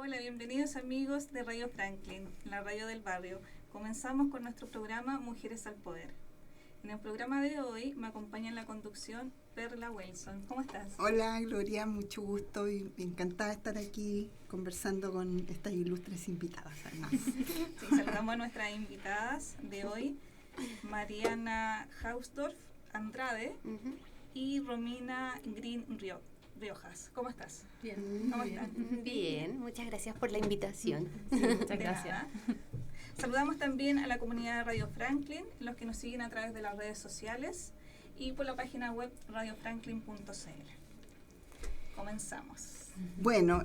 Hola, bienvenidos amigos de Radio Franklin, la radio del barrio. Comenzamos con nuestro programa Mujeres al Poder. En el programa de hoy me acompaña en la conducción Perla Wilson. ¿Cómo estás? Hola Gloria, mucho gusto y encantada de estar aquí conversando con estas ilustres invitadas además. Sí, saludamos a nuestras invitadas de hoy, Mariana Hausdorff Andrade y Romina Green Riojas. ¿Cómo estás? Bien. ¿Cómo están? Bien, muchas gracias por la invitación. Sí, muchas gracias. Saludamos también a la comunidad de Radio Franklin, los que nos siguen a través de las redes sociales y por la página web radiofranklin.cl. Comenzamos. Bueno,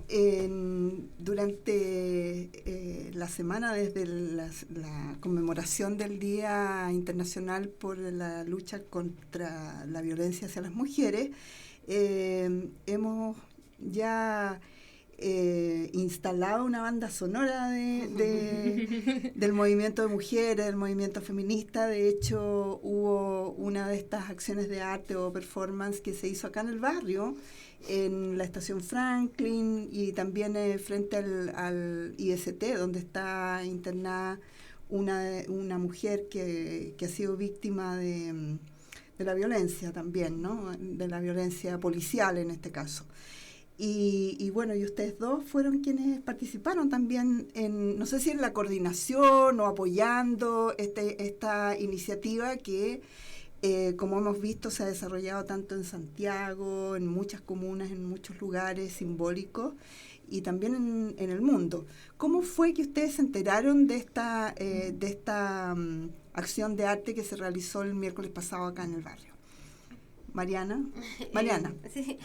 durante la semana desde la conmemoración del Día Internacional por la lucha contra la violencia hacia las mujeres, hemos ya instalado una banda sonora del movimiento de mujeres, del movimiento feminista. De hecho, hubo una de estas acciones de arte o performance que se hizo acá en el barrio, en la estación Franklin y también frente al IST, donde está internada una mujer que ha sido víctima de la violencia también, ¿no? De la violencia policial en este caso. Y bueno, y ustedes dos fueron quienes participaron también en, no sé si en la coordinación o apoyando esta iniciativa que, como hemos visto, se ha desarrollado tanto en Santiago, en muchas comunas, en muchos lugares simbólicos y también en el mundo. ¿Cómo fue que ustedes se enteraron de esta acción de arte que se realizó el miércoles pasado acá en el barrio? Mariana. Sí.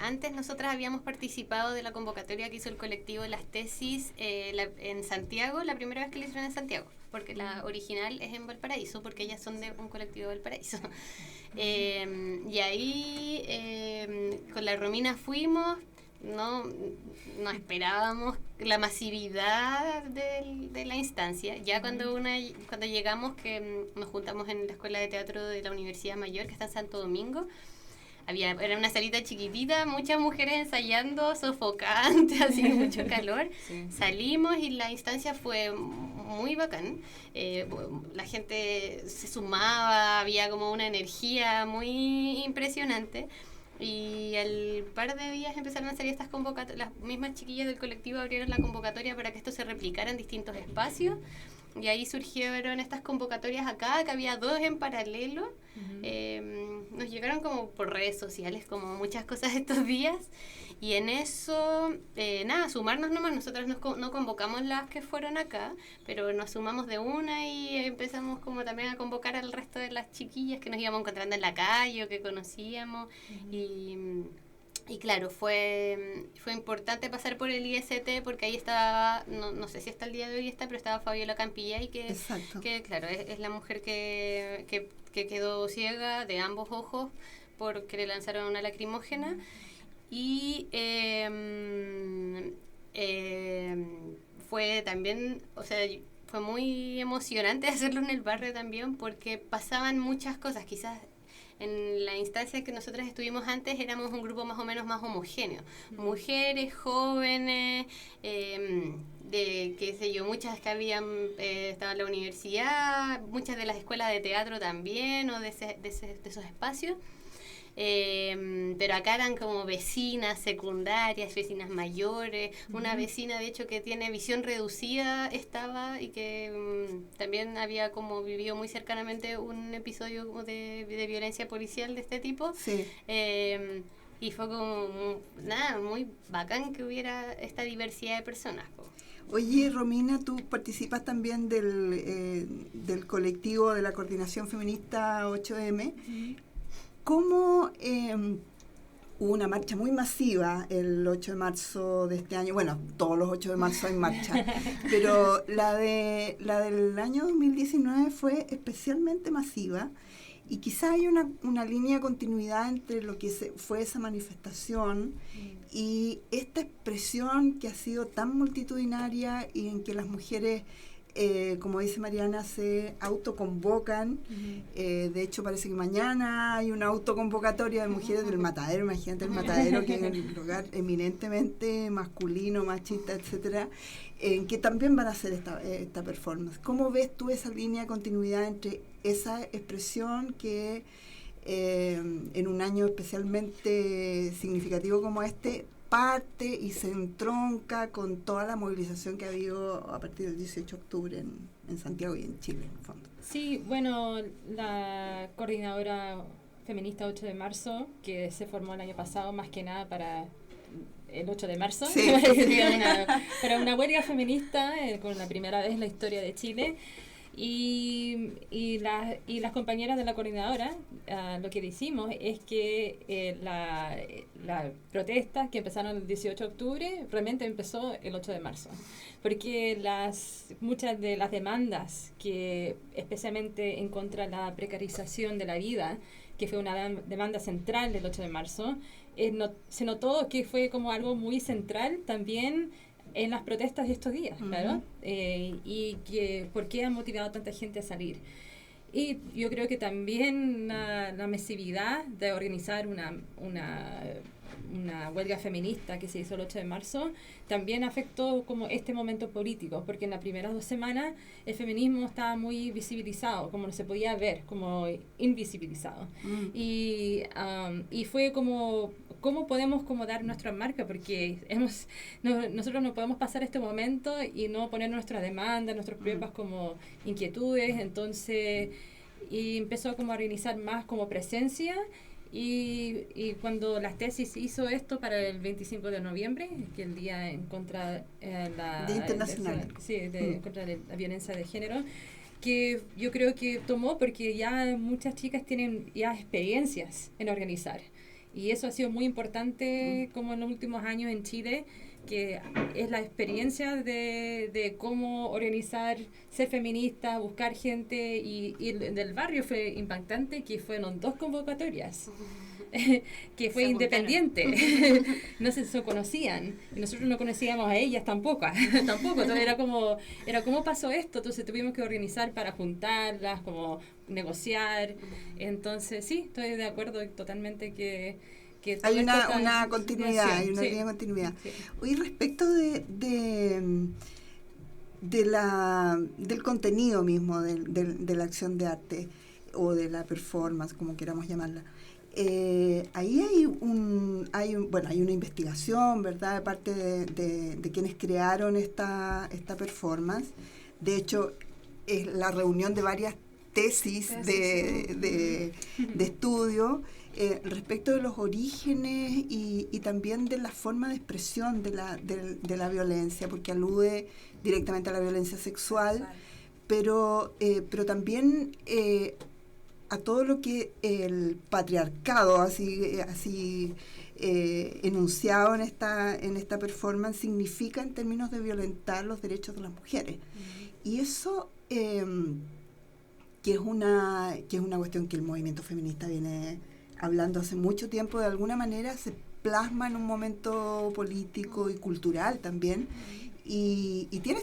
Antes nosotras habíamos participado de la convocatoria que hizo el colectivo Las Tesis en Santiago, la primera vez que lo hicieron en Santiago, porque la original es en Valparaíso, porque ellas son de un colectivo de Valparaíso. Y ahí con la Romina fuimos. No esperábamos la masividad de la instancia. Ya cuando llegamos, que nos juntamos en la Escuela de Teatro de la Universidad Mayor, que está en Santo Domingo, era una salita chiquitita, muchas mujeres ensayando, sofocante, así mucho calor. Sí. Salimos y la instancia fue muy bacán. La gente se sumaba, había como una energía muy impresionante. Y al par de días empezaron a salir estas convocatorias. Las mismas chiquillas del colectivo abrieron la convocatoria para que esto se replicara en distintos espacios. Y ahí surgieron estas convocatorias acá, que había dos en paralelo. Nos llegaron como por redes sociales, como muchas cosas estos días. Y en eso, sumarnos nomás. Nosotros no convocamos las que fueron acá, pero nos sumamos de una y empezamos como también a convocar al resto de las chiquillas que nos íbamos encontrando en la calle o que conocíamos. Y claro, fue importante pasar por el IST porque ahí estaba, no sé si hasta el día de hoy está, pero estaba Fabiola Campillay, que claro, es la mujer que quedó ciega de ambos ojos porque le lanzaron una lacrimógena. Y fue también, o sea, fue muy emocionante hacerlo en el barrio también porque pasaban muchas cosas. Quizás en la instancia que nosotras estuvimos antes éramos un grupo más o menos más homogéneo. Mujeres, jóvenes, de qué sé yo, muchas que habían estado en la universidad, muchas de las escuelas de teatro también o de esos espacios. Pero acá eran como vecinas secundarias, vecinas mayores, una vecina de hecho que tiene visión reducida estaba y que también había como vivido muy cercanamente un episodio de violencia policial de este tipo. Sí. Y fue como muy bacán que hubiera esta diversidad de personas. Oye, Romina, tú participas también del colectivo de la Coordinación Feminista 8M. ¿Cómo hubo una marcha muy masiva el 8 de marzo de este año? Bueno, todos los 8 de marzo hay marcha, pero la del año 2019 fue especialmente masiva y quizá hay una línea de continuidad entre lo que fue esa manifestación y esta expresión que ha sido tan multitudinaria y en que las mujeres como dice Mariana, se autoconvocan. De hecho, parece que mañana hay una autoconvocatoria de mujeres del Matadero. Imagínate el Matadero, que es un lugar eminentemente masculino, machista, etcétera, en que también van a hacer esta performance. ¿Cómo ves tú esa línea de continuidad entre esa expresión que en un año especialmente significativo como este parte y se entronca con toda la movilización que ha habido a partir del 18 de octubre en Santiago y en Chile, en el fondo? Sí, bueno, la coordinadora feminista 8 de marzo, que se formó el año pasado más que nada para el 8 de marzo, sí. para una huelga feminista, con la primera vez en la historia de Chile. Y las compañeras de la coordinadora, lo que decimos es que la protesta que empezaron el 18 de octubre realmente empezó el 8 de marzo, porque muchas de las demandas, que especialmente en contra de la precarización de la vida, que fue una demanda central del 8 de marzo, se notó que fue como algo muy central también en las protestas de estos días, claro, y que por qué han motivado a tanta gente a salir. Y yo creo que también la masividad de organizar una huelga feminista que se hizo el 8 de marzo también afectó como este momento político, porque en las primeras 2 semanas el feminismo estaba muy visibilizado, como no se podía ver, como invisibilizado. Y fue como, ¿cómo podemos como dar nuestra marca? Porque nosotros no podemos pasar este momento y no poner nuestras demandas, nuestras pruebas como inquietudes. Entonces, y empezó como a organizar más como presencia. Y cuando las tesis hizo esto para el 25 de noviembre, que es el día en contra Día internacional. contra la violencia de género, que yo creo que tomó porque ya muchas chicas tienen ya experiencias en organizar. Y eso ha sido muy importante como en los últimos años en Chile, que es la experiencia de cómo organizar, ser feminista, buscar gente, y del barrio fue impactante, que fueron 2 convocatorias, que fue independiente, no se conocían, y nosotros no conocíamos a ellas tampoco, entonces era como pasó esto, entonces tuvimos que organizar para juntarlas, como negociar. Entonces sí, estoy de acuerdo totalmente que hay una continuidad, hay una línea de continuidad. Sí. Hoy respecto del contenido mismo de la acción de arte o de la performance, como queramos llamarla, ahí hay una investigación, ¿verdad?, de parte de quienes crearon esta performance. De hecho, es la reunión de varias tesis de estudio respecto de los orígenes y también de la forma de expresión de la violencia, porque alude directamente a la violencia sexual, pero también a todo lo que el patriarcado, así enunciado en esta performance, significa en términos de violentar los derechos de las mujeres. Y eso, que es una cuestión que el movimiento feminista viene hablando hace mucho tiempo, de alguna manera se plasma en un momento político y cultural también, y tiene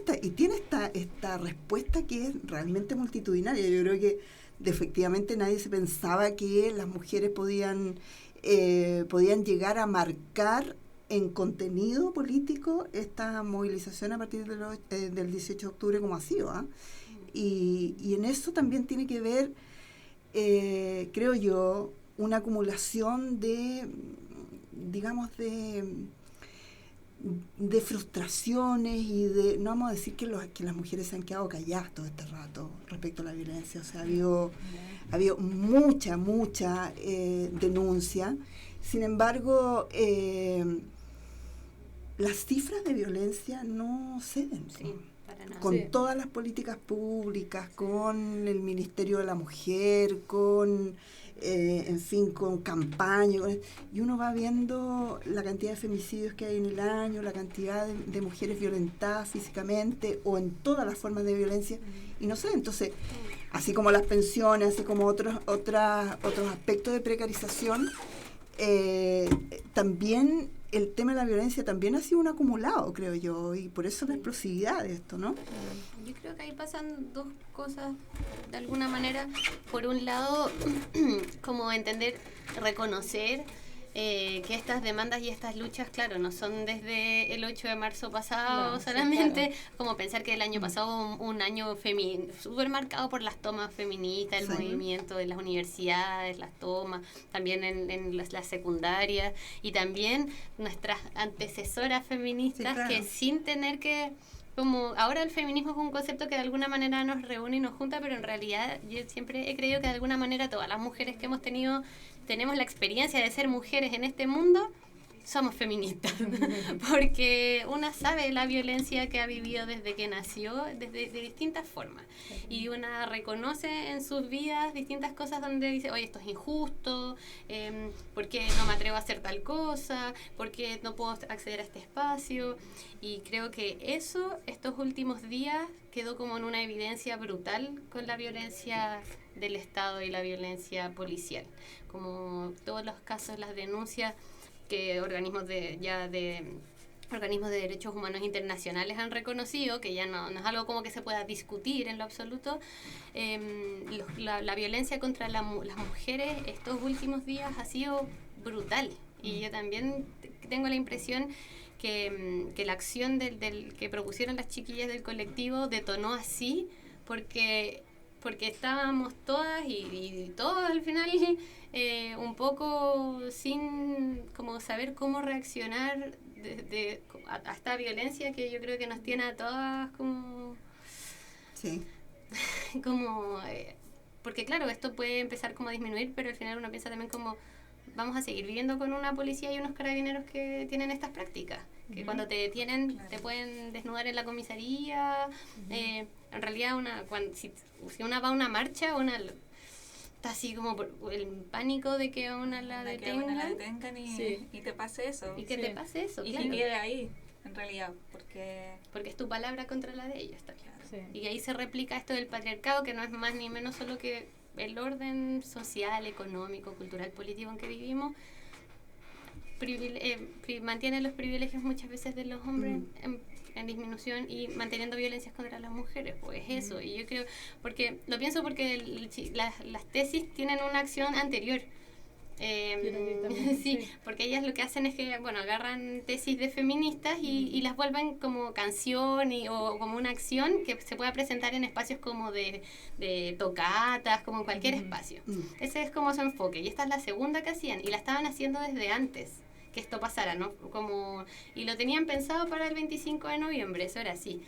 esta respuesta que es realmente multitudinaria. Yo creo que efectivamente nadie se pensaba que las mujeres podían llegar a marcar en contenido político esta movilización a partir del 18 de octubre como ha sido, y en eso también tiene que ver, creo yo, una acumulación de frustraciones y no vamos a decir que las mujeres se han quedado calladas todo este rato respecto a la violencia. O sea, ha habido mucha denuncia. Sin embargo, las cifras de violencia no ceden. Sí, para nada. Con todas las políticas públicas, con el Ministerio de la Mujer, con con campañas, y uno va viendo la cantidad de femicidios que hay en el año, la cantidad de mujeres violentadas físicamente o en todas las formas de violencia, y no sé, entonces, así como las pensiones, así como otros aspectos de precarización, también el tema de la violencia también ha sido un acumulado, creo yo, y por eso la explosividad de esto, ¿no? Yo creo que ahí pasan dos cosas de alguna manera. Por un lado, como entender, reconocer que estas demandas y estas luchas, claro, no son desde el 8 de marzo pasado solamente, sí, claro. Como pensar que el año pasado un año súper marcado por las tomas feministas, el movimiento de las universidades, las tomas, también en las secundarias, y también nuestras antecesoras feministas, sí, claro. Que sin tener que... Como ahora el feminismo es un concepto que de alguna manera nos reúne y nos junta, pero en realidad yo siempre he creído que de alguna manera todas las mujeres que tenemos la experiencia de ser mujeres en este mundo, somos feministas, porque una sabe la violencia que ha vivido desde que nació, de distintas formas, y una reconoce en sus vidas distintas cosas donde dice, oye, esto es injusto, ¿por qué no me atrevo a hacer tal cosa? ¿Por qué no puedo acceder a este espacio? Y creo que eso, estos últimos días, quedó como en una evidencia brutal con la violencia del Estado y la violencia policial, como todos los casos, las denuncias que organismos de derechos humanos internacionales han reconocido, que ya no es algo como que se pueda discutir en lo absoluto. La violencia contra las mujeres estos últimos días ha sido brutal, y yo también tengo la impresión que la acción que propusieron las chiquillas del colectivo detonó así porque estábamos todas y todos al final un poco sin como saber cómo reaccionar a esta violencia que yo creo que nos tiene a todas como... Sí. como... porque claro, esto puede empezar como a disminuir, pero al final uno piensa también como vamos a seguir viviendo con una policía y unos carabineros que tienen estas prácticas, que cuando te detienen, claro, te pueden desnudar en la comisaría. En realidad si una va a una marcha, una está así como por el pánico de que a una la detengan y te pase eso. Y que te pase eso, y claro. que quede ahí, en realidad, porque es tu palabra contra la de ellos, está claro. Sí. Y ahí se replica esto del patriarcado, que no es más ni menos solo que el orden social, económico, cultural, político en que vivimos, mantiene los privilegios muchas veces de los hombres en disminución y manteniendo violencias contra las mujeres, pues eso. Y yo creo, lo pienso porque las tesis tienen una acción anterior. Sí, porque ellas lo que hacen es que, agarran tesis de feministas y las vuelven como canción o como una acción que se pueda presentar en espacios como de tocatas, como en cualquier espacio. Ese es como su enfoque, y esta es la segunda que hacían, y la estaban haciendo desde antes que esto pasara, ¿no? Y lo tenían pensado para el 25 de noviembre, eso era así.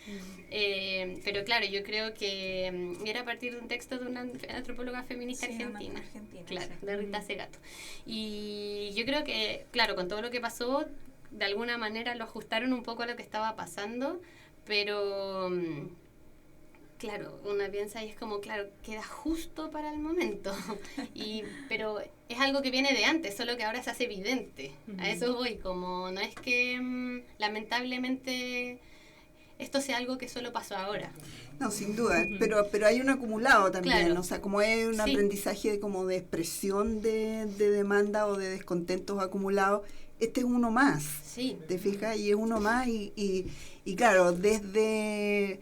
Pero claro, yo creo que era a partir de un texto de una antropóloga feminista argentina, claro, sí, de Rita Segato. Y yo creo que, claro, con todo lo que pasó, de alguna manera lo ajustaron un poco a lo que estaba pasando, pero... Claro, una piensa y es como, claro, queda justo para el momento. Pero es algo que viene de antes, solo que ahora se hace evidente. A eso voy, como no es que lamentablemente esto sea algo que solo pasó ahora. No, sin duda, pero hay un acumulado también, claro. O sea, como es un aprendizaje como de expresión de demanda o de descontentos acumulados, este es uno más, sí. ¿Te fijas? Y es uno más y claro, desde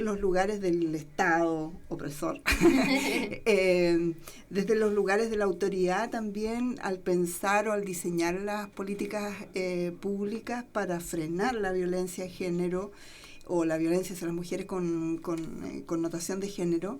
los lugares del Estado opresor, desde los lugares de la autoridad también, al pensar o al diseñar las políticas públicas para frenar la violencia de género o la violencia hacia las mujeres con connotación de género,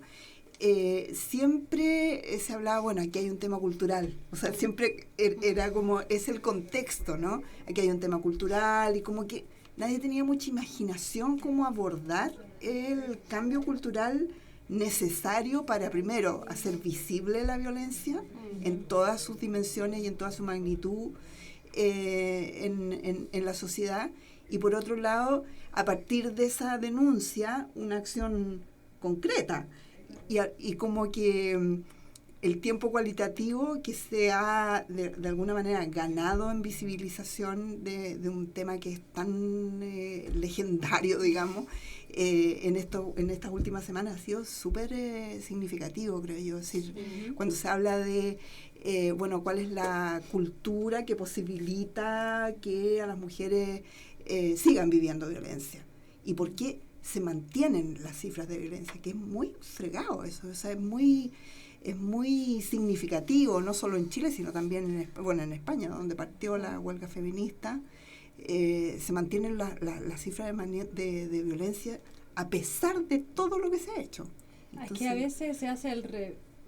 siempre se hablaba, aquí hay un tema cultural, o sea, siempre era como, es el contexto, ¿no? Aquí hay un tema cultural y como que nadie tenía mucha imaginación cómo abordar el cambio cultural necesario para, primero, hacer visible la violencia en todas sus dimensiones y en toda su magnitud en la sociedad, y por otro lado, a partir de esa denuncia, una acción concreta. Y como que el tiempo cualitativo que se ha de alguna manera ganado en visibilización de un tema que es tan legendario, digamos, en estas últimas semanas ha sido súper significativo, creo yo. Es decir, cuando se habla de, cuál es la cultura que posibilita que a las mujeres sigan viviendo violencia y por qué se mantienen las cifras de violencia, que es muy fregado eso, o sea, es muy significativo, no solo en Chile, sino también en España, donde partió la huelga feminista, se mantienen las cifras de violencia a pesar de todo lo que se ha hecho. Entonces, es que a veces se hace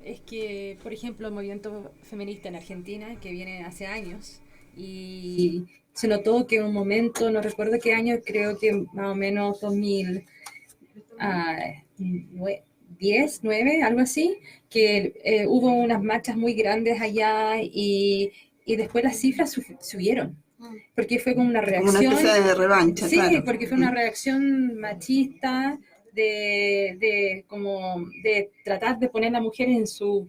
es que, por ejemplo, el movimiento feminista en Argentina, que viene hace años, y se notó que en un momento, no recuerdo qué año, creo que más o menos 2010, 9, algo así, que hubo unas marchas muy grandes allá y después las cifras subieron, porque fue como una reacción. Como una especie de revancha, sí, claro. Porque fue una reacción machista de tratar de poner a la mujer en su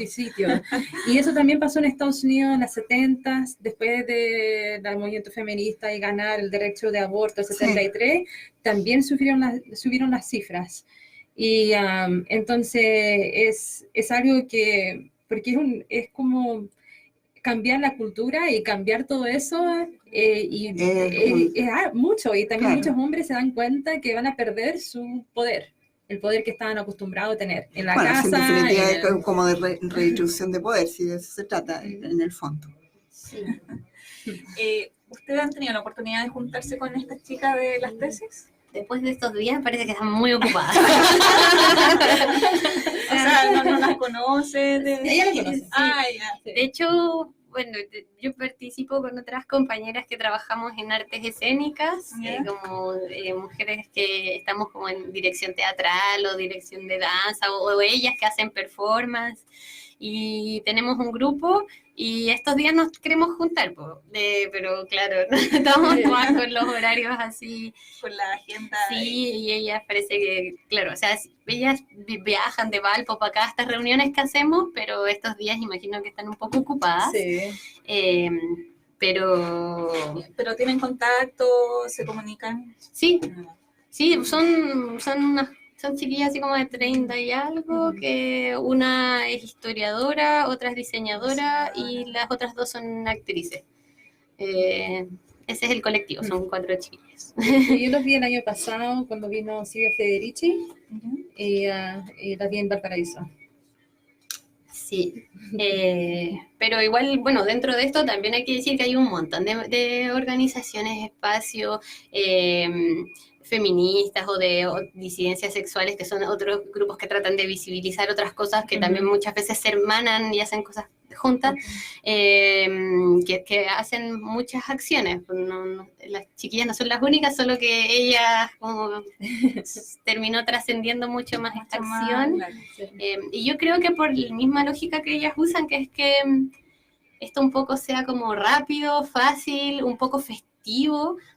sitio. Y eso también pasó en Estados Unidos en las 70s, después del movimiento feminista y ganar el derecho de aborto en 73, también subieron las cifras. Y entonces es algo que, porque es como cambiar la cultura y cambiar todo eso, mucho, y también muchos hombres se dan cuenta que van a perder su poder, el poder que estaban acostumbrados a tener en la casa. En definitiva es como de redistribución de poder, si de eso se trata en el fondo. Sí. ¿Ustedes han tenido la oportunidad de juntarse con estas chicas de las tesis? Después de estos días parece que están muy ocupadas. O sea, no las conoce. Ella la conoce. De hecho, bueno, yo participo con otras compañeras que trabajamos en artes escénicas, como mujeres que estamos como en dirección teatral o dirección de danza, o ellas que hacen performance, y tenemos un grupo y estos días nos queremos juntar, pero claro, estamos todas con los horarios así. Con la agenda. Sí, y ellas parece que, claro, o sea, ellas viajan de Valpo para acá a estas reuniones que hacemos, pero estos días imagino que están un poco ocupadas. Sí. Pero tienen contacto, se comunican. Sí, son chiquillas así como de 30 y algo, que una es historiadora, otra es diseñadora y las otras dos son actrices. Ese es el colectivo, son 4 chiquillas. Yo los vi el año pasado cuando vino Silvia Federici y las vi en Valparaíso. Sí, pero igual, bueno, dentro de esto también hay que decir que hay un montón de organizaciones, espacios feministas o disidencias sexuales, que son otros grupos que tratan de visibilizar otras cosas, que también muchas veces se hermanan y hacen cosas juntas, que hacen muchas acciones. Las chiquillas no son las únicas, solo que ellas como terminó trascendiendo mucho más esta acción. Y yo creo que por la misma lógica que ellas usan, que es que esto un poco sea como rápido, fácil, un poco festivo,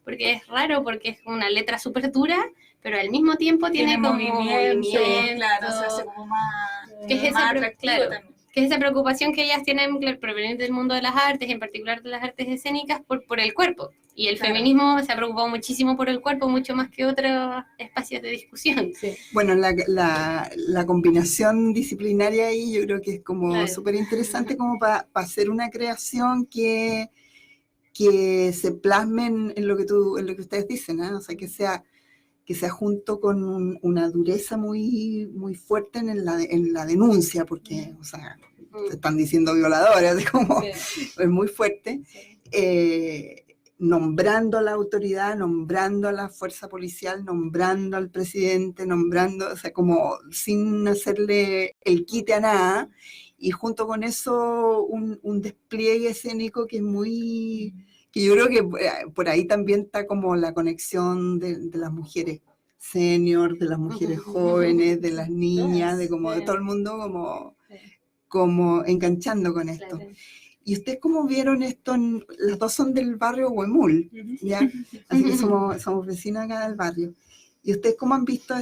porque es raro, porque es una letra súper dura, pero al mismo tiempo tiene como movimiento, claro, se hace como más, que es más atractivo también. Que es esa preocupación que ellas tienen, claro, proveniente del mundo de las artes, en particular de las artes escénicas, por el cuerpo. Y el feminismo se ha preocupado muchísimo por el cuerpo, mucho más que otros espacios de discusión. Sí. Bueno, la combinación disciplinaria ahí yo creo que es como súper interesante como para hacer una creación que se plasme en lo que ustedes dicen, ¿eh? O sea, que sea junto con una dureza muy, muy fuerte en la denuncia, porque, o sea, se están diciendo violadoras, es muy fuerte, nombrando a la autoridad, nombrando a la fuerza policial, nombrando al presidente, o sea, como sin hacerle el quite a nada, y junto con eso un despliegue escénico que es muy... que yo creo que por ahí también está como la conexión de las mujeres senior, de las mujeres jóvenes, de las niñas, de todo el mundo como enganchando con esto. Claro. ¿Y ustedes cómo vieron esto? Las dos son del barrio Huemul, ¿ya? Así que somos vecinos acá del barrio. ¿Y ustedes cómo han visto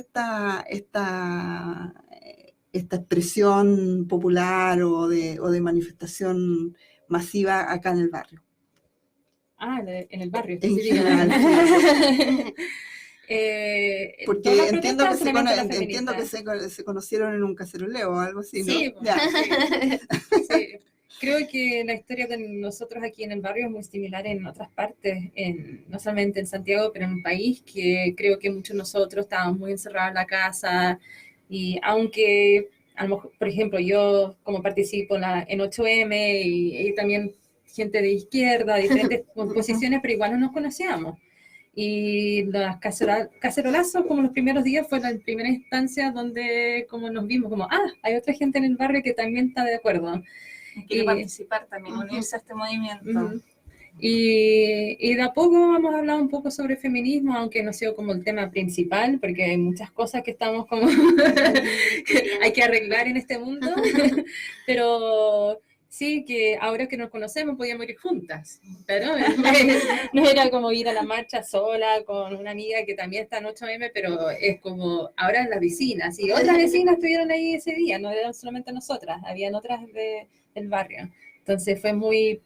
esta expresión popular o de manifestación masiva acá en el barrio. En el barrio. En sí, general. Porque todas las entiendo que, protestas, solamente las entiendo que feministas. se conocieron en un caceroleo o algo así, ¿no? Sí, Ya. sí. Creo que la historia de nosotros aquí en el barrio es muy similar en otras partes, no solamente en Santiago, pero en un país que creo que muchos de nosotros estábamos muy encerrados en la casa, y aunque, a lo mejor, por ejemplo, yo como participo en 8M y también gente de izquierda, diferentes posiciones, pero igual no nos conocíamos. Y los cacerolazos, como los primeros días, fue la primera instancia donde como nos vimos, como, hay otra gente en el barrio que también está de acuerdo. Quiere participar también, unirse a este movimiento. Y de a poco hemos hablado un poco sobre feminismo, aunque no ha sido como el tema principal, porque hay muchas cosas que estamos como hay que arreglar en este mundo, pero sí que ahora que nos conocemos podíamos ir juntas, pero no era como ir a la marcha sola con una amiga que también está en 8M, pero es como ahora en las vecinas, y otras vecinas estuvieron ahí ese día, no eran solamente nosotras, habían otras del barrio, entonces fue muy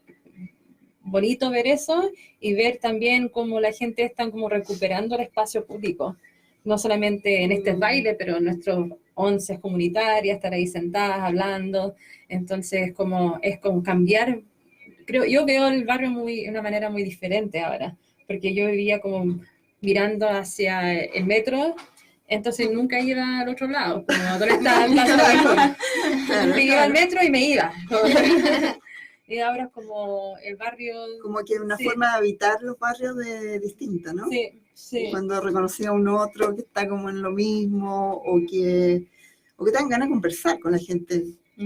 bonito ver eso y ver también cómo la gente está como recuperando el espacio público, no solamente en este baile, pero en nuestros 11 comunitarias, estar ahí sentadas hablando, entonces es como cambiar, yo veo el barrio de una manera muy diferente ahora, porque yo vivía como mirando hacia el metro, entonces nunca iba al otro lado, como donde estaba el Plaza Bajón. Me iba al metro y me iba. Y ahora es como el barrio... Como que una forma de habitar los barrios distinta, ¿no? Sí, sí. Cuando reconocí a un otro que está como en lo mismo o que tengan ganas de conversar con la gente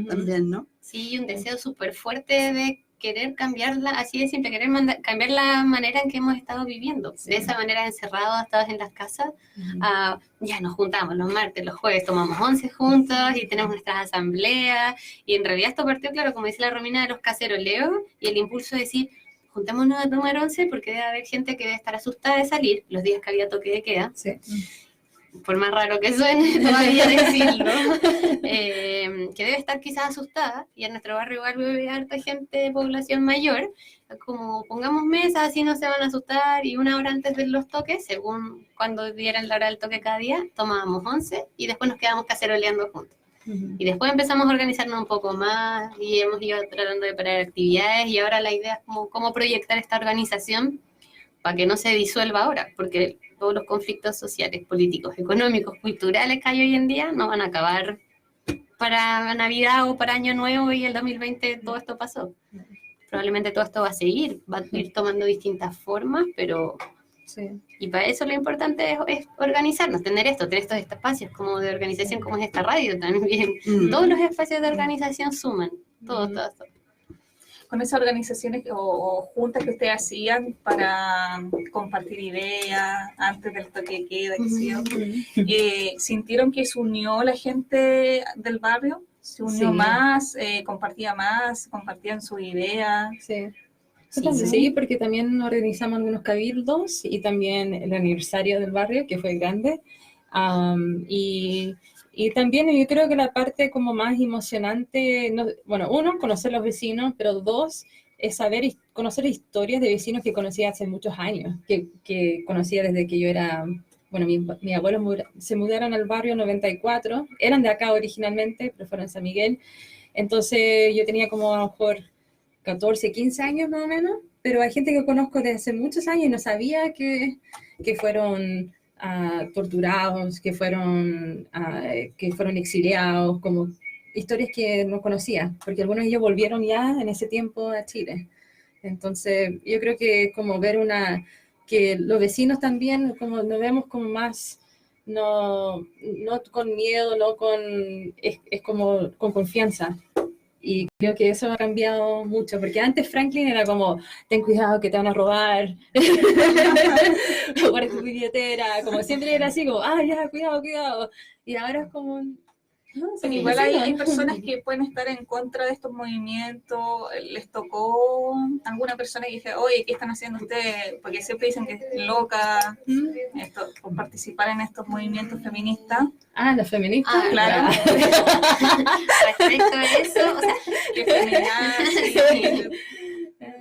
también, ¿no? Sí, un deseo súper fuerte de querer cambiarla, así de simple, querer cambiar la manera en que hemos estado viviendo. Sí. De esa manera, encerrados, todas en las casas, ya nos juntamos los martes, los jueves, tomamos 11 juntos y tenemos nuestras asambleas. Y en realidad esto partió, claro, como dice la Romina, de los caceroleos y el impulso de decir, juntémonos a tomar 11 porque debe haber gente que debe estar asustada de salir los días que había toque de queda. Sí. Por más raro que suene todavía decirlo, que debe estar quizás asustada, y en nuestro barrio igual vive harta gente de población mayor, como pongamos mesas, así no se van a asustar, y una hora antes de los toques, según cuando dieran la hora del toque cada día, tomábamos 11 y después nos quedamos caceroleando juntos. Y después empezamos a organizarnos un poco más y hemos ido tratando de parar actividades, y ahora la idea es cómo proyectar esta organización para que no se disuelva ahora, porque todos los conflictos sociales, políticos, económicos, culturales que hay hoy en día no van a acabar para Navidad o para Año Nuevo y el 2020 todo esto pasó. Probablemente todo esto va a ir tomando distintas formas, pero... Sí. Y para eso lo importante es organizarnos, tener estos espacios como de organización, como es esta radio también. Todos los espacios de organización suman, todos. Con esas organizaciones o juntas que ustedes hacían para compartir ideas antes del toque de queda, ¿sintieron que se unió la gente del barrio? ¿Se unió más? ¿Compartían sus ideas? Sí, porque también organizamos algunos cabildos y también el aniversario del barrio, que fue grande. Y también yo creo que la parte como más emocionante, uno, conocer los vecinos, pero dos, es conocer historias de vecinos que conocí hace muchos años, que conocía desde que yo era, mis abuelos se mudaron al barrio 94, eran de acá originalmente, pero fueron en San Miguel, entonces yo tenía como a lo mejor 14, 15 años más o menos, pero hay gente que conozco desde hace muchos años y no sabía que fueron... torturados, que fueron exiliados, como historias que no conocía, porque algunos de ellos volvieron ya en ese tiempo a Chile. Entonces, yo creo que como ver que los vecinos también, como nos vemos como más, no con miedo, es como con confianza. Y creo que eso ha cambiado mucho, porque antes Franklin era como, ten cuidado que te van a robar, guarda tu billetera, como siempre era así, como, ya, cuidado. Y ahora es como, Pero igual hay personas que pueden estar en contra de estos movimientos. ¿Les tocó alguna persona que dice, oye, ¿qué están haciendo ustedes? Porque siempre dicen que es loca esto, por participar en estos movimientos feministas. Ah, las feministas. Ah, Claro. Respecto a eso, o sea, Que feminazi,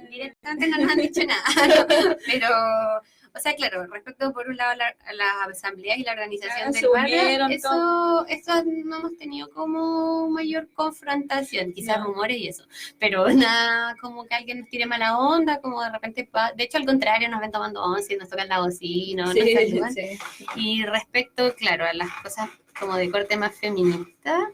directamente no nos han dicho nada, ¿no? Pero, o sea, claro, respecto por un lado a las asambleas y la organización se del barrio, unieron eso no hemos tenido como mayor confrontación, quizás No. rumores y eso, pero nada como que alguien nos tire mala onda, como de repente, de hecho al contrario, nos ven tomando once, nos tocan la bocina, nos saludan. Sí. Y respecto, claro, a las cosas como de corte más feminista,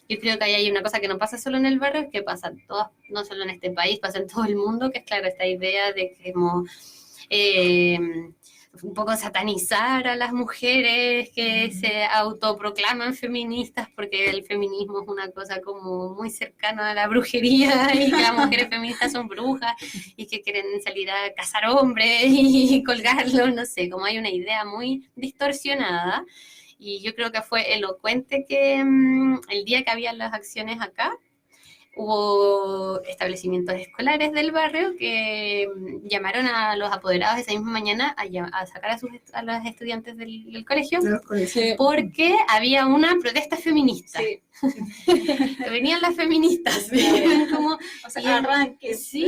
yo creo que ahí hay una cosa que no pasa solo en el barrio, es que pasa en todas, no solo en este país, pasa en todo el mundo, que es claro, esta idea de que como un poco satanizar a las mujeres que se autoproclaman feministas, porque el feminismo es una cosa como muy cercana a la brujería y que las mujeres feministas son brujas y que quieren salir a cazar hombres y colgarlos, no sé, como hay una idea muy distorsionada. Y yo creo que fue elocuente que el día que había las acciones acá, hubo establecimientos escolares del barrio que llamaron a los apoderados esa misma mañana a sacar a los estudiantes del colegio porque había una protesta feminista. Sí. Venían las feministas. Como, o sea, arranque. Sí,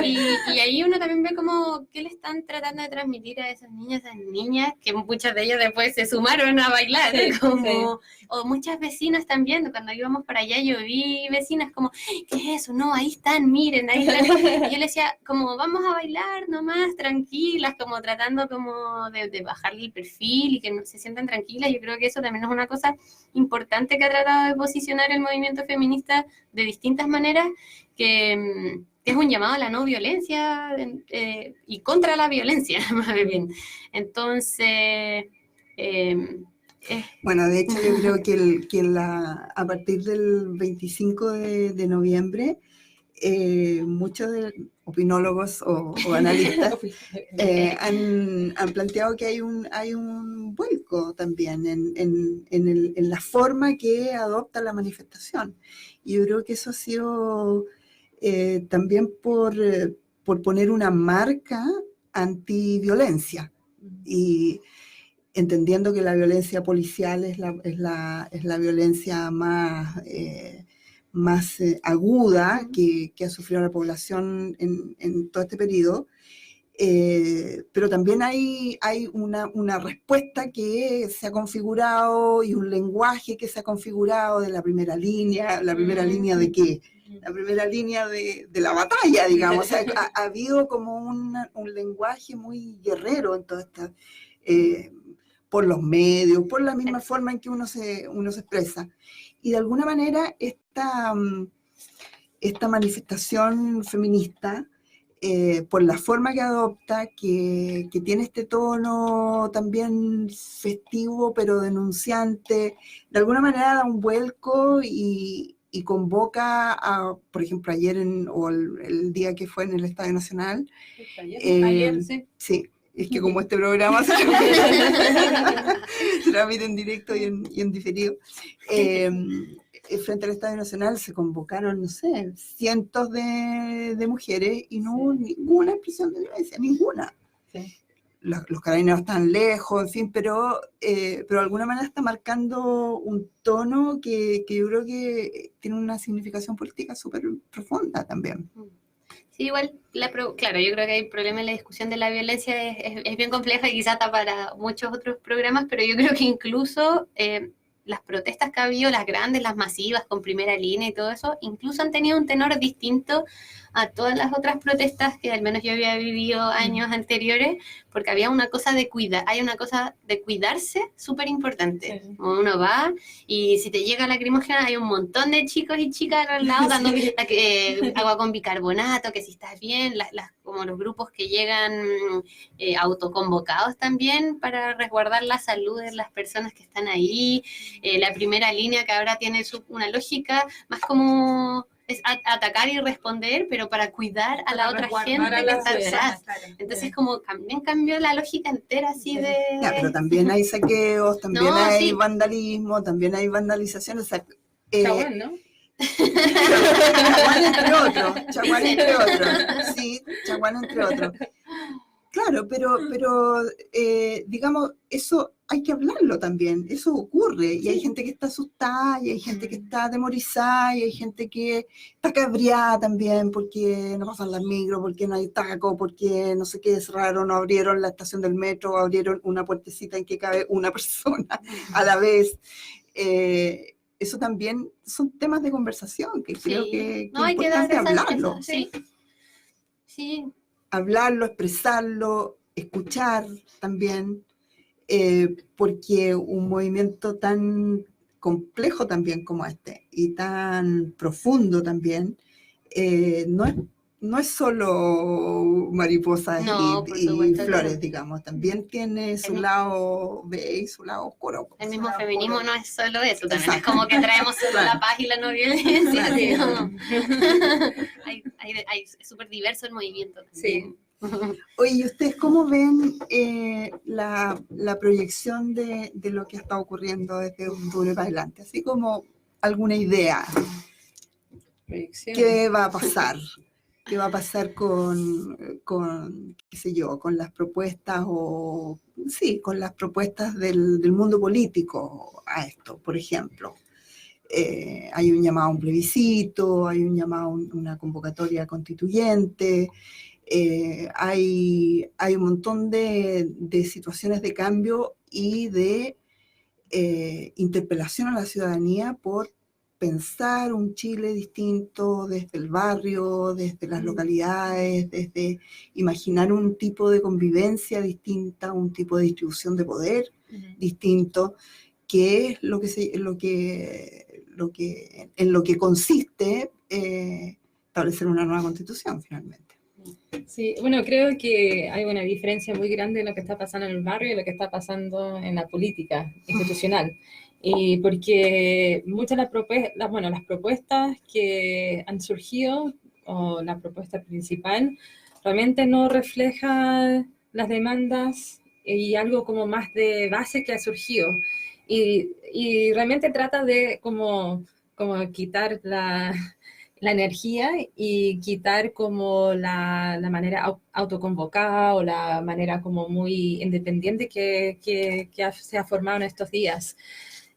y ahí uno también ve como qué le están tratando de transmitir a esas niñas, que muchas de ellas después se sumaron a bailar, como, o muchas vecinas también, cuando íbamos para allá yo vi vecinas como, ¿qué es eso? No, ahí están, miren, ahí están. Y yo le decía, como vamos a bailar nomás, tranquilas, como tratando como de bajarle el perfil y que no se sientan tranquilas. Yo creo que eso también es una cosa importante que ha tratado de posicionar el movimiento feminista de distintas maneras, que es un llamado a la no violencia y contra la violencia, más bien. Entonces, bueno, de hecho yo creo que a partir del 25 de noviembre, muchos opinólogos o analistas han planteado que hay un vuelco también en la forma que adopta la manifestación. Y yo creo que eso ha sido también por poner una marca antiviolencia y entendiendo que la violencia policial es la violencia más aguda que ha sufrido la población en todo este periodo, pero también hay una respuesta que se ha configurado y un lenguaje que se ha configurado de la primera línea. ¿La primera línea de qué? La primera línea de la batalla, digamos. O sea, ha habido como un lenguaje muy guerrero en toda esta... por los medios, por la misma forma en que uno se expresa. Y de alguna manera esta manifestación feminista, por la forma que adopta, que tiene este tono también festivo pero denunciante, de alguna manera da un vuelco y convoca a, por ejemplo, ayer o el día que fue en el Estadio Nacional. Ayer, sí. Sí. Es que como este programa se transmite en directo y en diferido, frente al Estadio Nacional se convocaron, no sé, cientos de mujeres y no hubo ninguna expresión de violencia, ninguna. Sí. Los carabineros están lejos, en fin, pero de alguna manera está marcando un tono que yo creo que tiene una significación política súper profunda también. Sí, igual, claro, yo creo que el problema en la discusión de la violencia es bien compleja y quizás está para muchos otros programas, pero yo creo que incluso las protestas que ha habido, las grandes, las masivas, con primera línea y todo eso, incluso han tenido un tenor distinto a todas las otras protestas que al menos yo había vivido años anteriores, porque había una cosa hay una cosa de cuidarse súper importante. Sí. Uno va y si te llega lacrimógena hay un montón de chicos y chicas al lado dando agua con bicarbonato, que si estás bien, como los grupos que llegan autoconvocados también para resguardar la salud de las personas que están ahí, la primera línea que ahora tiene una lógica más como es atacar y responder, pero para cuidar a la Para otra resguardar gente a que las está personas, atrás. claro. Entonces como también cambió la lógica entera así de... Ya, pero también hay saqueos, también No, hay sí. vandalismo, también hay vandalización. O sea, Chaguán, ¿no? Chaguán entre otros, Chaguán Dicen. entre otros, sí, Chaguán entre otros. Claro, pero digamos, eso hay que hablarlo también, eso ocurre, y hay gente que está asustada, y hay gente que está atemorizada, y hay gente que está cabreada también porque no pasan las micros, porque no hay taco, porque no sé qué, cerraron o abrieron la estación del metro, o abrieron una puertecita en que cabe una persona a la vez. Eso también son temas de conversación que creo que es No, hay que dar importante hablarlo. sí. Sí, Hablarlo, expresarlo, escuchar también, porque un movimiento tan complejo también como este y tan profundo también, no es solo mariposas No, por y supuesto que flores, no. digamos, también tiene su lado B y su lado oscuro. El mismo Claro, feminismo puro. no es solo eso, también Exacto. es como que traemos solo Claro. la paz y la no violencia, Sí. sino es súper diverso el movimiento también. Oye, ¿y ustedes cómo ven la proyección de lo que está ocurriendo desde octubre para adelante? Así como alguna idea, Proyección. ¿qué va a pasar? ¿Qué va a pasar qué sé yo, con las propuestas con las propuestas del mundo político a esto, por ejemplo? Hay un llamado a un plebiscito, hay un llamado a una convocatoria constituyente, hay un montón de situaciones de cambio y de interpelación a la ciudadanía por pensar un Chile distinto desde el barrio, desde las localidades, desde imaginar un tipo de convivencia distinta, un tipo de distribución de poder distinto, que es en lo que consiste establecer una nueva constitución finalmente. Sí, bueno, creo que hay una diferencia muy grande en lo que está pasando en el barrio y lo que está pasando en la política institucional. Y porque muchas de las propuestas que han surgido, o la propuesta principal, realmente no refleja las demandas y algo como más de base que ha surgido. Y realmente trata de como quitar la energía y quitar como la manera autoconvocada o la manera como muy independiente que se ha formado en estos días.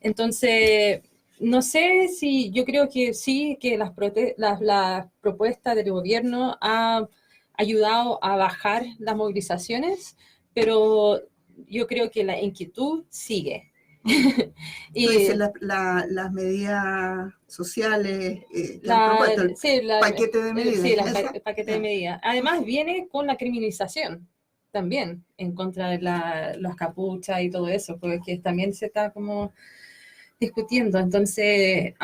Entonces, no sé si yo creo que sí, que la propuesta del gobierno ha ayudado a bajar las movilizaciones, pero yo creo que la inquietud sigue. Tú dices las medidas sociales que han propuesto, el paquete de medidas. Sí, el paquete de medidas. Además viene con la criminalización también en contra de las capuchas y todo eso, porque también se está como discutiendo. Entonces,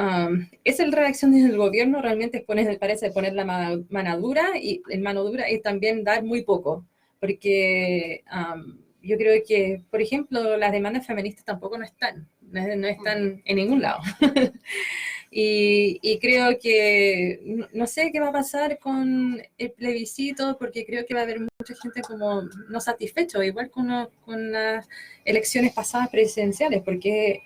esa es la reacción del gobierno, realmente parece poner la mano dura y también dar muy poco, porque yo creo que, por ejemplo, las demandas feministas tampoco no están en ningún lado. Y creo que no sé qué va a pasar con el plebiscito, porque creo que va a haber mucha gente como no satisfecho, igual con las elecciones pasadas presidenciales, porque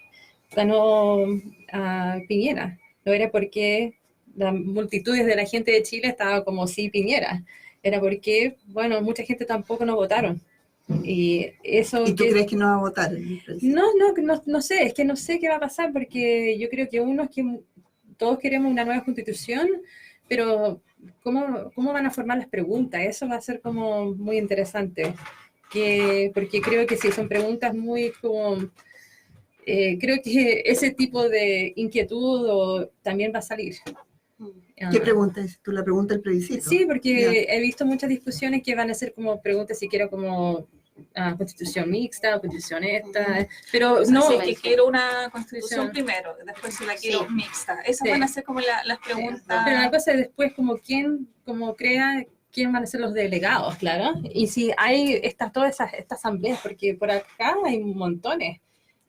ganó a Piñera. No era porque las multitudes de la gente de Chile estaba como sí Piñera, era porque, bueno, mucha gente tampoco nos votaron. ¿Y tú crees que no va a votar? No sé, es que no sé qué va a pasar, porque yo creo que todos queremos una nueva constitución, pero ¿cómo van a formar las preguntas? Eso va a ser como muy interesante, porque creo que sí, son preguntas muy como... creo que ese tipo de inquietud también va a salir. ¿Qué pregunta es? ¿Tú la pregunta del plebiscito? Sí, porque he visto muchas discusiones que van a ser como preguntas si quiero como constitución mixta o constitución esta, pero no. Si es que quiero una constitución primero, después si la quiero mixta. Esas van a ser como las preguntas. Pero la cosa es después como quién van a ser los delegados, claro. Y si hay todas estas asambleas, porque por acá hay montones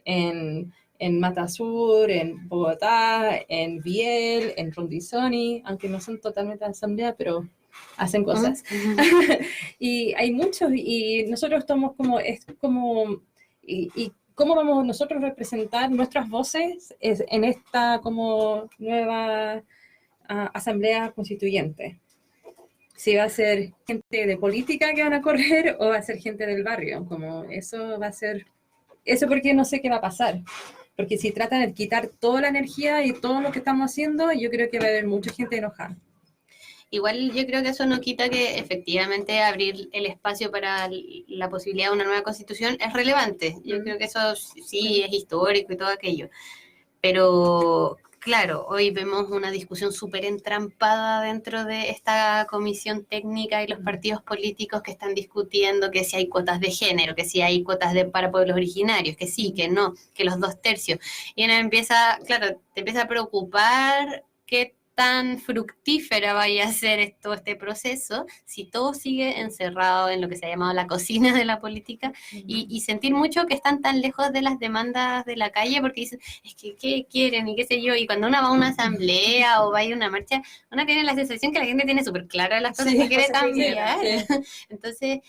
en en Mata Sur, en Bogotá, en Biel, en Rondizoni, aunque no son totalmente asamblea, pero hacen cosas. Y hay muchos, y nosotros estamos y cómo vamos nosotros a representar nuestras voces en esta como nueva asamblea constituyente. Si va a ser gente de política que van a correr o va a ser gente del barrio, como eso va a ser, eso porque no sé qué va a pasar. Porque si tratan de quitar toda la energía y todo lo que estamos haciendo, yo creo que va a haber mucha gente enojada. Igual yo creo que eso no quita que efectivamente abrir el espacio para la posibilidad de una nueva constitución es relevante. Yo creo que eso sí es histórico y todo aquello. Pero claro, hoy vemos una discusión súper entrampada dentro de esta comisión técnica y los partidos políticos que están discutiendo que si hay cuotas de género, que si hay cuotas para pueblos originarios, que sí, que no, que los 2/3. Y uno empieza, claro, te empieza a preocupar qué tan fructífera vaya a ser todo este proceso si todo sigue encerrado en lo que se ha llamado la cocina de la política y sentir mucho que están tan lejos de las demandas de la calle porque dicen, es que ¿qué quieren? Y qué sé yo, y cuando uno va a una asamblea o va a ir a una marcha, uno tiene la sensación que la gente tiene súper claras las cosas que quiere cambiar. Entonces,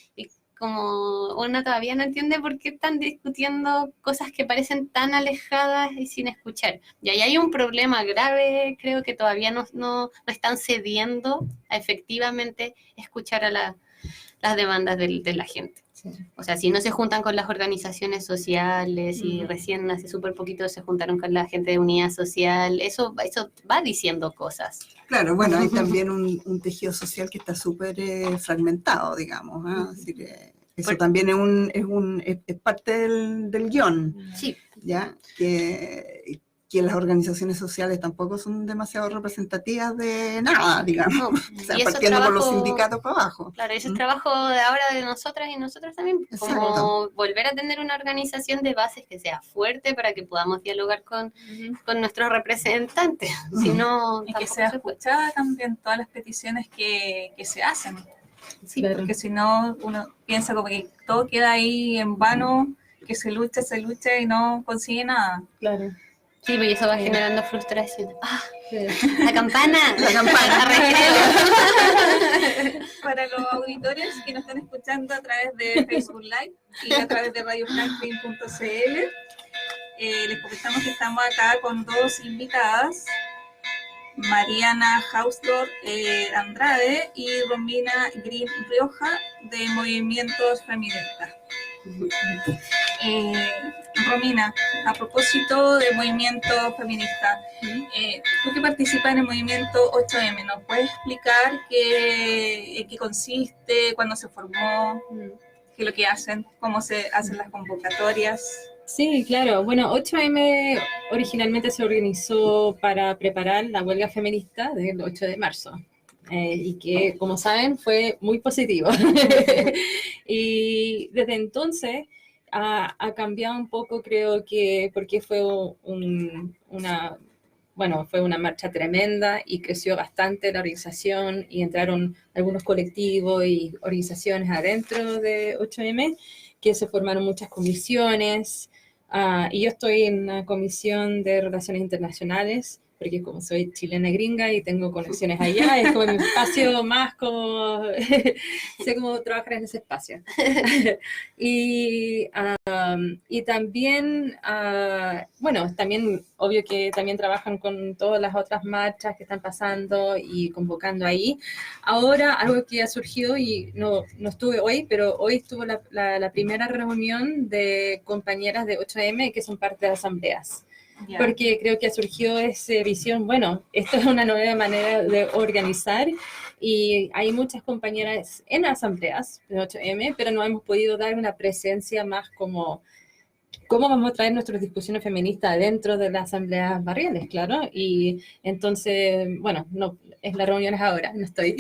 como uno todavía no entiende por qué están discutiendo cosas que parecen tan alejadas y sin escuchar. Y ahí hay un problema grave, creo que todavía no están cediendo a efectivamente escuchar a las demandas de la gente. Sí. O sea, si no se juntan con las organizaciones sociales y recién hace súper poquito se juntaron con la gente de Unidad Social, eso va diciendo cosas. Claro, bueno, hay también un tejido social que está súper fragmentado, digamos, ¿eh? Así que eso también es parte del guión, sí. ¿Ya? Que las organizaciones sociales tampoco son demasiado representativas de nada, digamos, o sea, partiendo por los sindicatos para abajo. Claro, ese es trabajo de ahora de nosotras y nosotros también, como volver a tener una organización de bases que sea fuerte para que podamos dialogar con nuestros representantes, si no, y que sea escuchada también todas las peticiones que se hacen. Sí, claro. Porque si no, uno piensa como que todo queda ahí en vano, que se lucha y no consigue nada. Claro. Sí, porque eso va generando frustración. ¡Ah! ¡La campana! ¡La campana! Para los auditores que nos están escuchando a través de Facebook Live y a través de radiofranklin.cl, les comentamos que estamos acá con dos invitadas, Mariana Hausdorff Andrade y Romina Green Rioja, de Movimientos Feministas. Romina, a propósito de movimiento feminista, tú que participas en el movimiento 8M, ¿nos puedes explicar qué consiste, cuándo se formó, qué es lo que hacen, cómo se hacen las convocatorias? Sí, claro. Bueno, 8M originalmente se organizó para preparar la huelga feminista del 8 de marzo. Y que, como saben, fue muy positivo. Y desde entonces ha cambiado un poco, creo que, porque fue fue una marcha tremenda y creció bastante la organización y entraron algunos colectivos y organizaciones adentro de 8M, que se formaron muchas comisiones. Y yo estoy en una comisión de relaciones internacionales, porque como soy chilena gringa y tengo conexiones allá, es como mi espacio más como, sé cómo trabajar en ese espacio. Y también, también, obvio que también trabajan con todas las otras marchas que están pasando y convocando ahí. Ahora, algo que ha surgido, y no estuve hoy, pero hoy estuvo la primera reunión de compañeras de 8M que son parte de asambleas. Yeah. Porque creo que surgió esa visión, bueno, esto es una nueva manera de organizar y hay muchas compañeras en asambleas de 8M, pero no hemos podido dar una presencia más como cómo vamos a traer nuestras discusiones feministas dentro de las asambleas barriales, claro, y entonces, bueno, no, es la reunión es ahora, no estoy,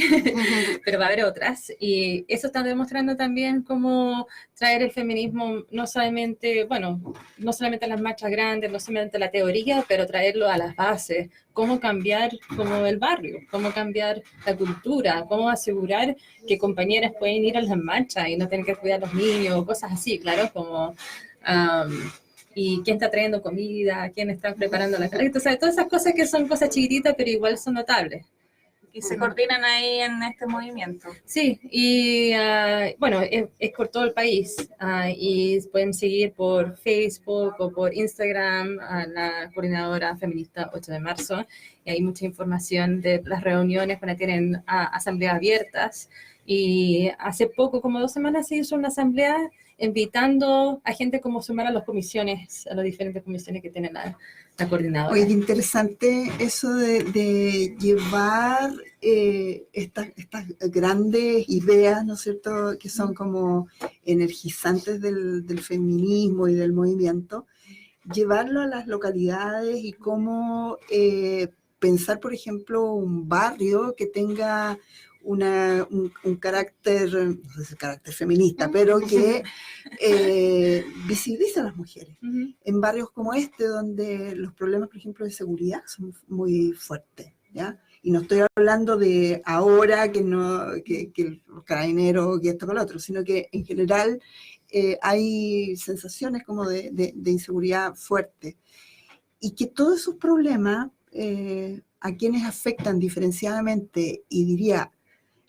pero va a haber otras, y eso está demostrando también cómo traer el feminismo, no solamente a las marchas grandes, no solamente a la teoría, pero traerlo a las bases, cómo cambiar como el barrio, cómo cambiar la cultura, cómo asegurar que compañeras pueden ir a las marchas y no tener que cuidar a los niños, cosas así, claro, como y quién está trayendo comida, quién está preparando la carne. Entonces, todas esas cosas que son cosas chiquititas, pero igual son notables. Y se coordinan ahí en este movimiento. Sí, y bueno, es por todo el país y pueden seguir por Facebook o por Instagram a la coordinadora feminista 8 de marzo. Y hay mucha información de las reuniones cuando tienen asambleas abiertas. Y hace poco, como 2 semanas, se hizo una asamblea invitando a gente como sumar a las comisiones, a las diferentes comisiones que tiene la coordinadora. Oye, qué interesante eso de llevar estas grandes ideas, ¿no es cierto?, que son como energizantes del feminismo y del movimiento, llevarlo a las localidades y cómo pensar, por ejemplo, un barrio que tenga un carácter, no sé si carácter feminista, pero que visibiliza a las mujeres. En barrios como este, donde los problemas, por ejemplo, de seguridad son muy fuertes, ¿ya? Y no estoy hablando de ahora que los carabineros, que esto con lo otro, sino que en general hay sensaciones como de inseguridad fuerte. Y que todos esos problemas, a quienes afectan diferenciadamente, y diría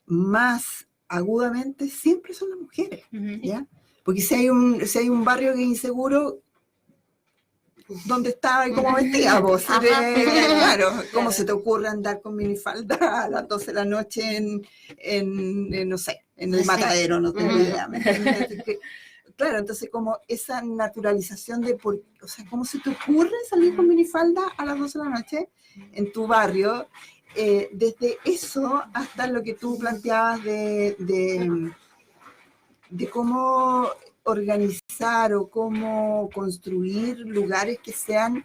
más agudamente, siempre son las mujeres, ¿ya? Porque si hay un barrio que es inseguro, ¿dónde estaba y cómo vestía vos? Claro, ¿cómo se te ocurre andar con minifalda a las 12 de la noche en no sé, en el matadero? No tengo idea. Claro, entonces como esa naturalización de, o sea, ¿cómo se te ocurre salir con minifalda a las 12 de la noche en tu barrio? Desde eso hasta lo que tú planteabas de cómo organizar o cómo construir lugares que sean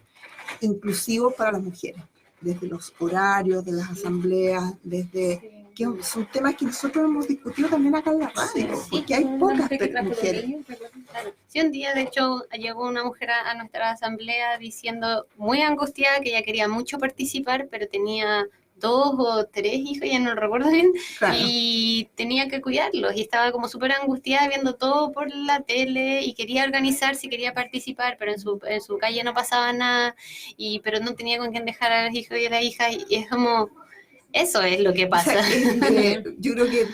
inclusivos para las mujeres, desde los horarios de las asambleas, desde que son temas que nosotros hemos discutido también acá en la radio, porque hay pocas mujeres. Claro. Sí, un día, de hecho, llegó una mujer a nuestra asamblea diciendo, muy angustiada, que ella quería mucho participar, pero tenía 2 o 3 hijos, ya no lo recuerdo bien, claro. Y tenía que cuidarlos, y estaba como súper angustiada viendo todo por la tele, y quería organizarse, y quería participar, pero en su calle no pasaba nada, pero no tenía con quién dejar a los hijos y a las hijas, y es como, eso es lo que pasa. O sea, yo creo que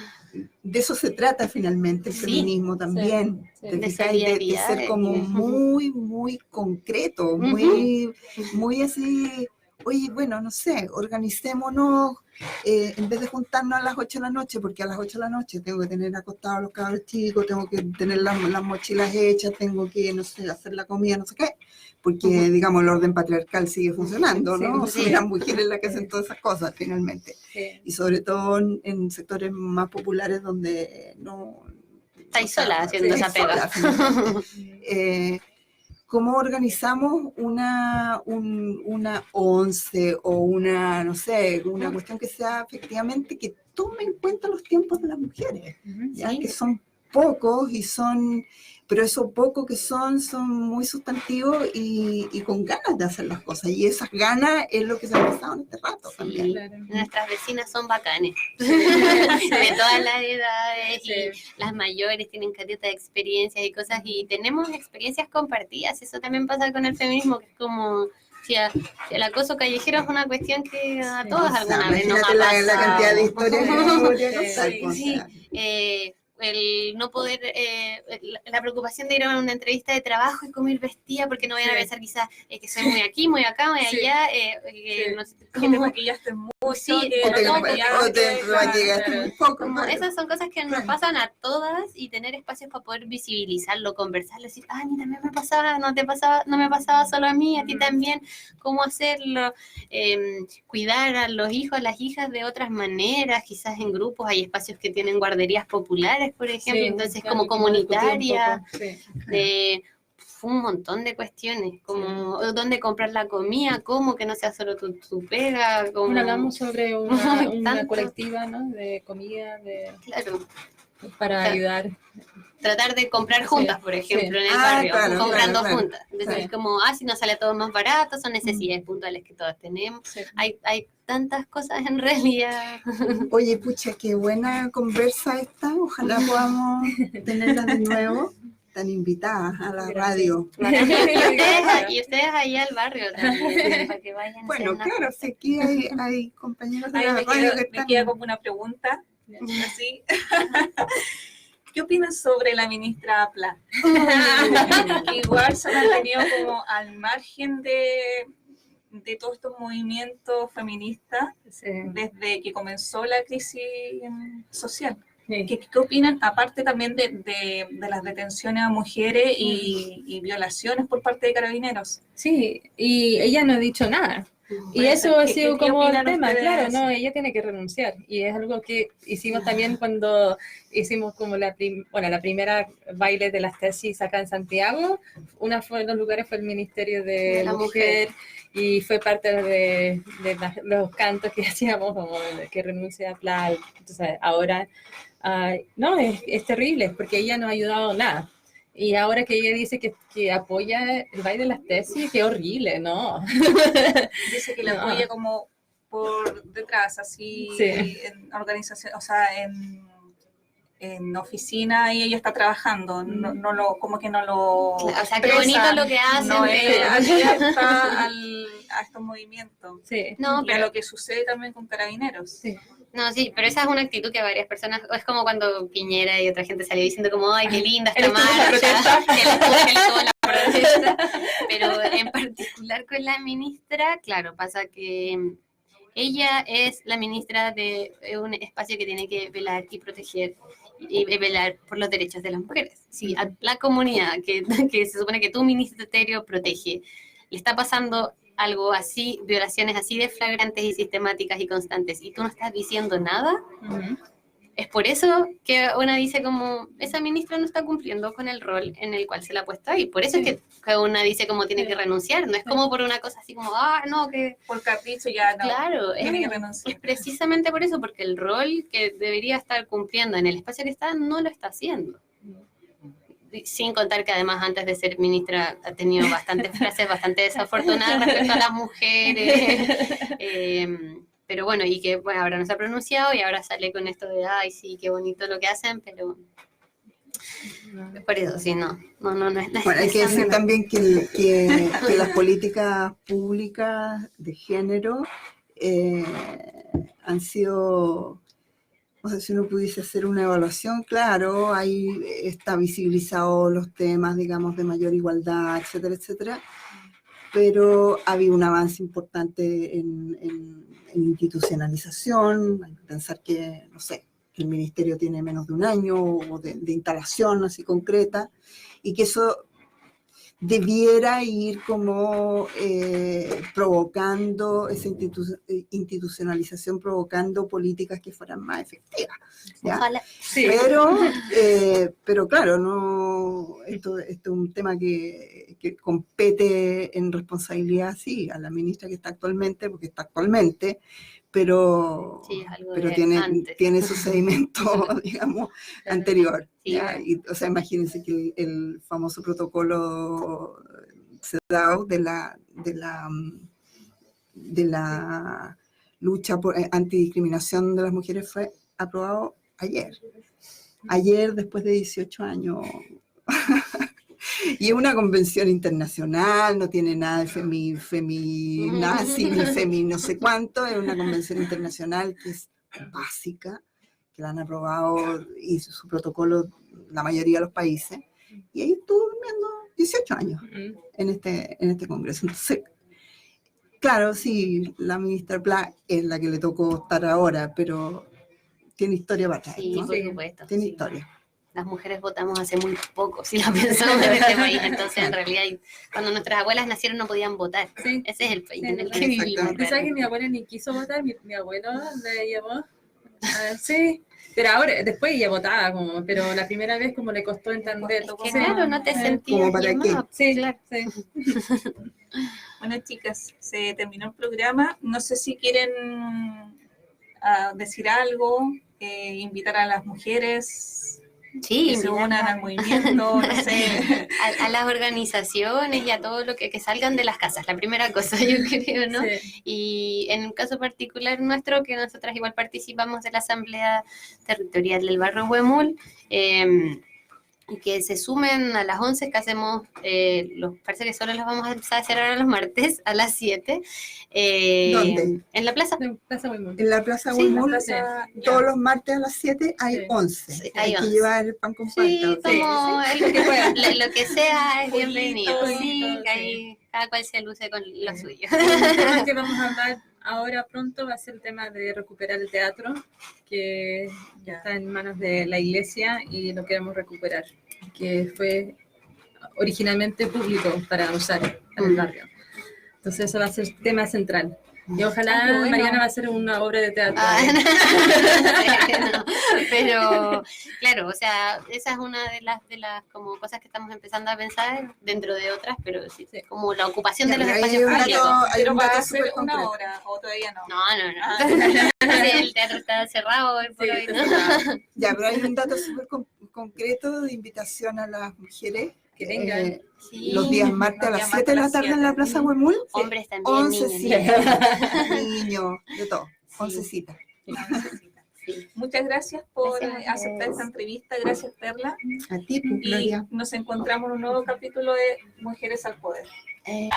de eso se trata finalmente el feminismo también, de ser como muy, muy concreto, muy así. Oye, bueno, no sé, organicémonos, en vez de juntarnos a las 8 de la noche, porque a las 8 de la noche tengo que tener acostados a los cabros chicos, tengo que tener las mochilas hechas, tengo que, no sé, hacer la comida, no sé qué, porque, digamos, el orden patriarcal sigue funcionando, ¿no? Son las mujeres las que hacen todas esas cosas, finalmente. Y sobre todo en sectores más populares donde no... Estáis sola haciendo esa pega. ¿Cómo organizamos una once o una, no sé, una cuestión que sea efectivamente que tome en cuenta los tiempos de las mujeres, ¿ya? Que son pocos pero esos pocos que son muy sustantivos y con ganas de hacer las cosas, y esas ganas es lo que se ha pasado en este rato también. Claro. Nuestras vecinas son bacanes, de todas las edades, y las mayores tienen caleta de experiencias y cosas, y tenemos experiencias compartidas. Eso también pasa con el feminismo, que es como... Si el acoso callejero es una cuestión que a todas alguna vez nos ha pasado. La cantidad de historias el no poder, la preocupación de ir a una entrevista de trabajo y cómo ir vestida, porque no vayan a pensar quizás que soy muy aquí, muy acá, muy allá, no sé, que te maquillaste mucho, esas son cosas que nos pasan a todas, y tener espacios para poder visibilizarlo, conversarlo, decir, a mí también me pasaba, no me pasaba solo a mí, a ti también, cómo hacerlo, cuidar a los hijos, a las hijas de otras maneras, quizás en grupos, hay espacios que tienen guarderías populares, por ejemplo, entonces como comunitaria, fue un montón de cuestiones, como dónde comprar la comida, cómo que no sea solo tu pega. Como... Bueno, hablamos sobre una colectiva, ¿no? De comida, claro, para ayudar. Tratar de comprar juntas, por ejemplo, en el barrio, comprando juntas. Entonces, como, si nos sale todo más barato, son necesidades puntuales que todas tenemos. Hay tantas cosas en realidad. Oye, pucha, qué buena conversa esta. Ojalá podamos tenerla de nuevo. están invitadas a la Gracias. radio. Y ustedes ahí al barrio también, para que vayan. Bueno, a hacer claro, si aquí hay compañeros de Ahí la me radio que me están... queda como una pregunta, así. ¿Qué opinan sobre la ministra Pla? Que igual se ha mantenido como al margen de todos estos movimientos feministas Sí. desde que comenzó la crisis social. Sí. ¿Qué opinan, aparte también de las detenciones a mujeres y violaciones por parte de carabineros? Sí, y ella no ha dicho nada. Y Pues, eso ha ¿qué sido como el opinan tema, ustedes? claro, no, ella tiene que renunciar. Y es algo que hicimos también cuando hicimos como la primera baile de las tesis acá en Santiago. Una de los lugares fue el Ministerio de la Mujer y fue parte de los cantos que hacíamos, como de que renuncia a Pla. Entonces, ahora, no, es terrible porque ella no ha ayudado nada. Y ahora que ella dice que apoya el baile de las tesis, qué horrible, ¿no? Dice que le No. apoya como por detrás, así, Sí. en organización, o sea, en oficina y ella está trabajando, no lo, como que no lo Claro, o sea, qué expresa, bonito lo que hacen, no es pero- abierta a estos movimientos. Sí. No, Y a pero lo que sucede también con carabineros. Sí. no, sí, pero esa es una actitud que varias personas, es como cuando Piñera y otra gente salió diciendo como, ay, qué linda Él esta estuvo en la marcha, protesta. él estuvo en la protesta, pero en particular con la ministra, claro, pasa que ella es la ministra de un espacio que tiene que velar y proteger y velar por los derechos de las mujeres. Si a la comunidad que se supone que tu ministerio protege, le está pasando algo así, violaciones así de flagrantes y sistemáticas y constantes, y tú no estás diciendo nada, Ujú. es por eso que una dice como, esa ministra no está cumpliendo con el rol en el cual se la ha puesto ahí. Por eso es que una dice como tiene que renunciar, no es como por una cosa así como, no, que... Por capricho ya no, Claro, tiene que es renunciar. precisamente por eso, porque el rol que debería estar cumpliendo en el espacio que está, no lo está haciendo. Sin contar que además antes de ser ministra ha tenido bastantes frases bastante desafortunadas respecto a las mujeres. Pero bueno, y que bueno, ahora no se ha pronunciado y ahora sale con esto de, ay, sí, qué bonito lo que hacen, pero por eso, sí, no es Bueno, hay que decir también que las políticas públicas de género han sido, o sea, si uno pudiese hacer una evaluación, claro, ahí está visibilizado los temas, digamos, de mayor igualdad, etcétera, etcétera, pero ha habido un avance importante en institucionalización. Hay que pensar que, no sé, que el ministerio tiene menos de un año de instalación así concreta, y que eso debiera ir como provocando esa institucionalización, provocando políticas que fueran más efectivas, ¿ya? Ojalá. Sí. Pero claro, no, esto es un tema que compete en responsabilidad, sí, a la ministra que está actualmente, porque está actualmente, pero, Sí, es algo pero de tiene, antes. tiene su sedimento, digamos, anterior. Sí, ¿ya? bueno. Y, o sea, imagínense que el famoso protocolo CEDAW de la lucha por antidiscriminación de las mujeres fue aprobado ayer después de 18 años. Y es una convención internacional, no tiene nada de feminazi, ni femi no sé cuánto, es una convención internacional que es básica, que la han aprobado y su protocolo la mayoría de los países, y ahí estuvo durmiendo 18 años en este congreso. Entonces, claro, sí, la ministra Pla es la que le tocó estar ahora, pero tiene historia para atrás, Sí, ¿no? por supuesto. Tiene Sí. historia. Las mujeres votamos hace muy poco, si lo pensamos en este país. Entonces, en realidad, cuando nuestras abuelas nacieron no podían votar. Sí. Ese es el país Sí, en el que exactamente. vivimos. ¿Tú sabes que mi abuela ni quiso votar? Mi abuelo le llevó. Sí, pero ahora, después ella votaba, como, pero la primera vez como le costó entender. Es que Sí. claro, no te sentías ¿Como para qué? llamada. Sí, Claro. sí. Bueno, chicas, se terminó el programa. No sé si quieren decir algo, invitar a las mujeres Sí, que se unan invitarlas al movimiento, no sé. a las organizaciones y a todo lo que salgan de las casas, la primera cosa, yo creo, ¿no? Sí. Y en un caso particular nuestro, que nosotras igual participamos de la Asamblea Territorial del Barrio Huemul, y que se sumen a las 11 que hacemos, parece que solo las vamos a empezar a hacer ahora los martes a las 7. ¿Dónde? En la plaza. En Plaza Huimul. En la Plaza Sí, Huimul, la plaza- todos los martes a las 7 hay Sí. 11. Sí, hay hay que 11. llevar el pan con Sí, palta. como Lo que puedan. lo que sea es Pollito, bienvenido. pollito, Sí, sí. que ahí cada cual se luce con lo suyo. El tema que vamos a hablar ahora pronto va a ser el tema de recuperar el teatro, que ya está en manos de la iglesia y lo queremos recuperar, que fue originalmente público para usar en el barrio. Entonces eso va a ser tema central. Y ojalá Ah, qué bueno. Mariana va a hacer una obra de teatro. Ah, no, pero claro, o sea, esa es una de las como cosas que estamos empezando a pensar dentro de otras, pero sí, Sí. como la ocupación de Ya, los pero ahí espacios hay un públicos. dato- hay Pero un va dato a ser súper una concreto. hora o todavía no. No. Sí, el teatro está cerrado hoy por Sí, hoy, está ¿no? cerrado. Ya, pero hay un dato súper concreto de invitación a las mujeres. Que vengan. Sí. Los días martes a Los las días 7 de la martes a las tarde en la 7. Plaza Huemul. Hombres también, 11 niños, citas. Niños, de todo. 11 citas. No necesita. Sí. Muchas gracias por Gracias. aceptar esta entrevista. Gracias, Perla. A ti, pues, Y Gloria. nos encontramos en un nuevo capítulo de Mujeres al Poder. Eh,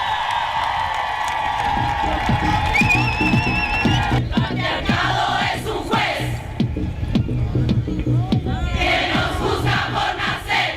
Que nos juzga por nacer.